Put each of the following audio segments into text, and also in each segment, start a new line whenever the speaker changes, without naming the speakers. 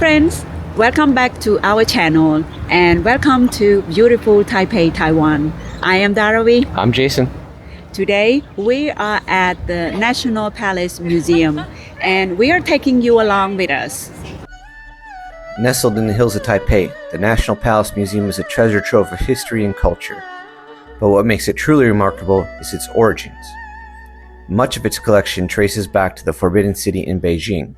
Friends, welcome back to our channel and welcome to beautiful Taipei, Taiwan. I am Daravi.
I'm Jason.
Today we are at the National Palace Museum and we are taking you along with us.
Nestled in the hills of Taipei, the National Palace Museum is a treasure trove of history and culture. But what makes it truly remarkable is its origins. Much of its collection traces back to the Forbidden City in Beijing,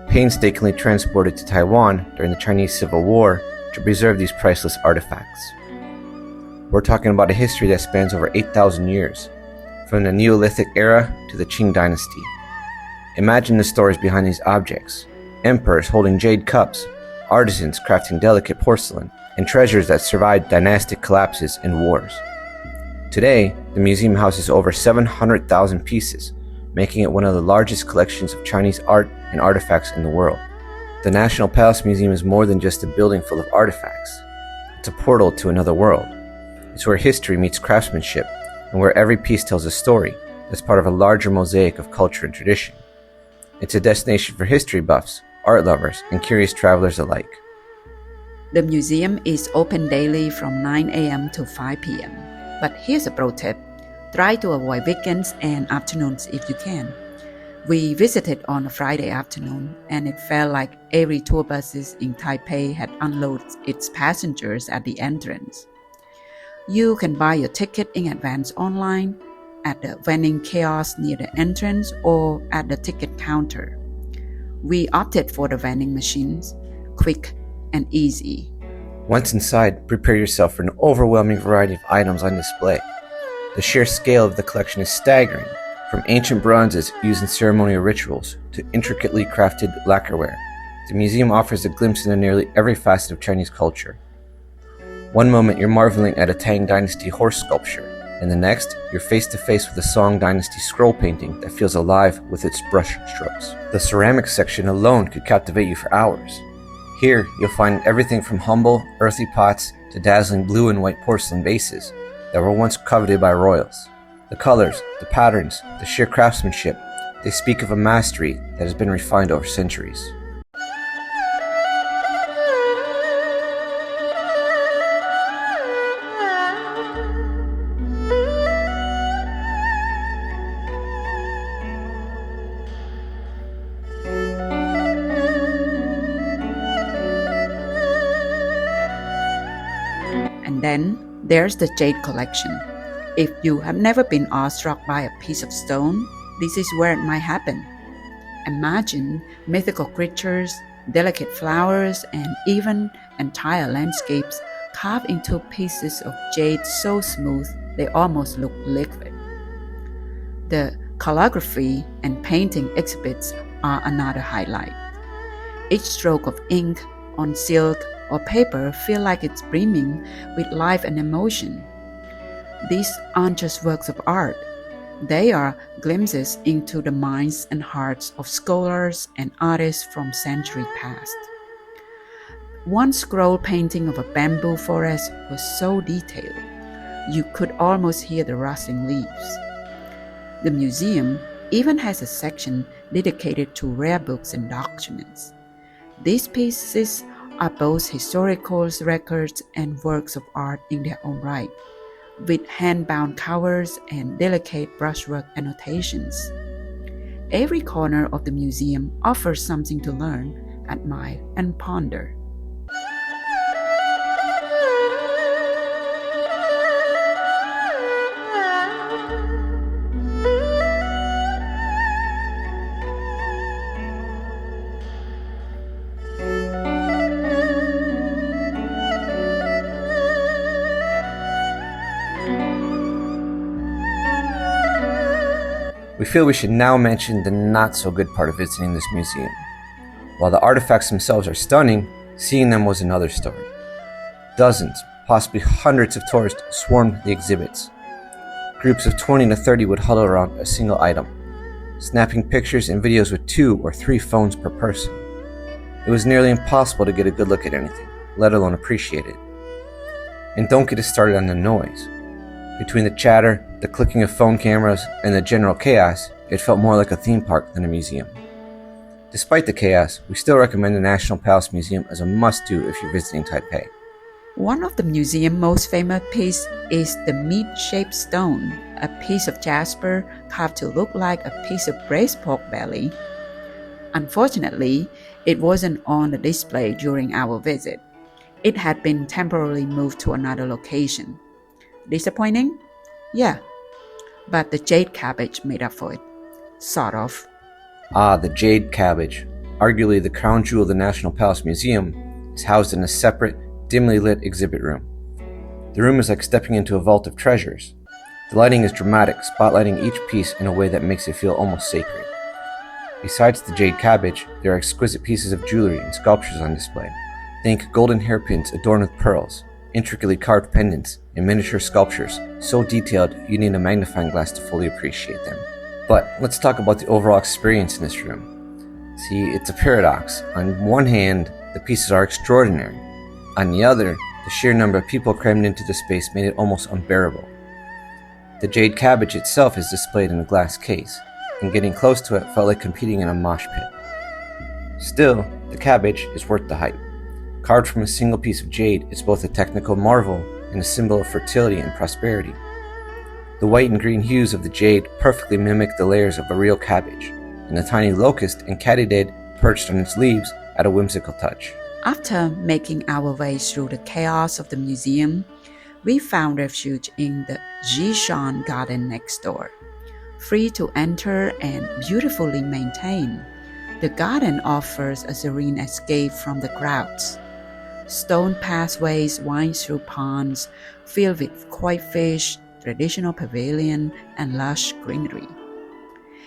painstakingly transported to Taiwan during the Chinese Civil War to preserve these priceless artifacts. We're talking about a history that spans over 8,000 years, from the Neolithic era to the Qing dynasty. Imagine the stories behind these objects: emperors holding jade cups, artisans crafting delicate porcelain, and treasures that survived dynastic collapses and wars. Today, the museum houses over 700,000 pieces, making it one of the largest collections of Chinese art and artifacts in the world. The National Palace Museum is more than just a building full of artifacts. It's a portal to another world. It's where history meets craftsmanship, and where every piece tells a story that's part of a larger mosaic of culture and tradition. It's a destination for history buffs, art lovers, and curious travelers alike.
The museum is open daily from 9 a.m. to 5 p.m. But here's a pro tip. Try to avoid weekends and afternoons if you can. We visited on a Friday afternoon and it felt like every tour buses in Taipei had unloaded its passengers at the entrance. You can buy your ticket in advance online, at the vending kiosk near the entrance, or at the ticket counter. We opted for the vending machines, quick and easy.
Once inside, prepare yourself for an overwhelming variety of items on display. The sheer scale of the collection is staggering, from ancient bronzes used in ceremonial rituals to intricately crafted lacquerware. The museum offers a glimpse into nearly every facet of Chinese culture. One moment you're marveling at a Tang Dynasty horse sculpture, and the next, you're face to face with a Song Dynasty scroll painting that feels alive with its brush strokes. The ceramics section alone could captivate you for hours. Here, you'll find everything from humble, earthy pots to dazzling blue and white porcelain vases that were once coveted by royals. The colors, the patterns, the sheer craftsmanship, they speak of a mastery that has been refined over centuries.
And then there's the jade collection. If you have never been awestruck by a piece of stone, this is where it might happen. Imagine mythical creatures, delicate flowers, and even entire landscapes carved into pieces of jade so smooth they almost look liquid. The calligraphy and painting exhibits are another highlight. Each stroke of ink on silk or paper feel like it's brimming with life and emotion. These aren't just works of art. They are glimpses into the minds and hearts of scholars and artists from centuries past. One scroll painting of a bamboo forest was so detailed, you could almost hear the rustling leaves. The museum even has a section dedicated to rare books and documents. These pieces are both historical records and works of art in their own right, with hand-bound covers and delicate brushwork annotations. Every corner of the museum offers something to learn, admire, and ponder.
We feel we should now mention the not-so-good part of visiting this museum. While the artifacts themselves are stunning, seeing them was another story. Dozens, possibly hundreds of tourists swarmed the exhibits. Groups of 20 to 30 would huddle around a single item, snapping pictures and videos with 2 or 3 phones per person. It was nearly impossible to get a good look at anything, let alone appreciate it. And don't get us started on the noise. Between the chatter, the clicking of phone cameras, and the general chaos, it felt more like a theme park than a museum. Despite the chaos, we still recommend the National Palace Museum as a must-do if you're visiting Taipei.
One of the museum's most famous pieces is the meat-shaped stone, a piece of jasper carved to look like a piece of braised pork belly. Unfortunately, it wasn't on the display during our visit. It had been temporarily moved to another location. Disappointing? Yeah, but the Jade Cabbage made up for it. Sort of.
Ah, the Jade Cabbage, arguably the crown jewel of the National Palace Museum, is housed in a separate, dimly lit exhibit room. The room is like stepping into a vault of treasures. The lighting is dramatic, spotlighting each piece in a way that makes it feel almost sacred. Besides the Jade Cabbage, there are exquisite pieces of jewelry and sculptures on display. Think golden hairpins adorned with pearls, intricately carved pendants, and miniature sculptures, so detailed you need a magnifying glass to fully appreciate them. But let's talk about the overall experience in this room. See, it's a paradox. On one hand, the pieces are extraordinary. On the other, the sheer number of people crammed into the space made it almost unbearable. The Jade Cabbage itself is displayed in a glass case, and getting close to it felt like competing in a mosh pit. Still, the cabbage is worth the hype. Carved from a single piece of jade, it's both a technical marvel and a symbol of fertility and prosperity. The white and green hues of the jade perfectly mimic the layers of a real cabbage, and the tiny locust and katydid perched on its leaves add a whimsical touch.
After making our way through the chaos of the museum, we found refuge in the Jishan Garden next door. Free to enter and beautifully maintained, the garden offers a serene escape from the crowds. Stone pathways wind through ponds filled with koi fish, traditional pavilion, and lush greenery.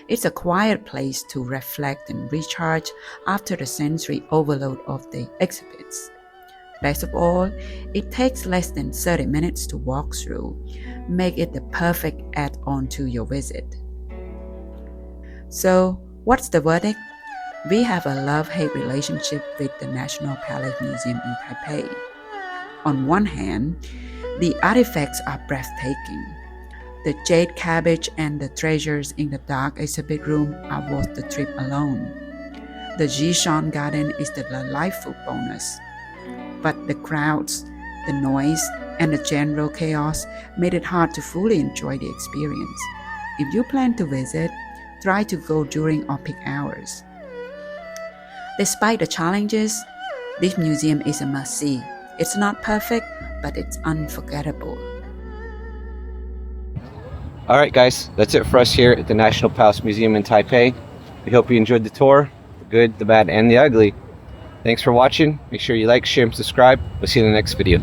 It's a quiet place to reflect and recharge after the sensory overload of the exhibits. Best of all, it takes less than 30 minutes to walk through, make it the perfect add-on to your visit. So, what's the verdict? We have a love-hate relationship with the National Palace Museum in Taipei. On one hand, the artifacts are breathtaking. The Jade Cabbage and the treasures in the dark exhibit room are worth the trip alone. The Jishan Garden is the delightful bonus. But the crowds, the noise, and the general chaos made it hard to fully enjoy the experience. If you plan to visit, try to go during off-peak hours. Despite the challenges, this museum is a must-see. It's not perfect, but it's unforgettable.
Alright guys, that's it for us here at the National Palace Museum in Taipei. We hope you enjoyed the tour, the good, the bad, and the ugly. Thanks for watching. Make sure you like, share, and subscribe. We'll see you in the next video.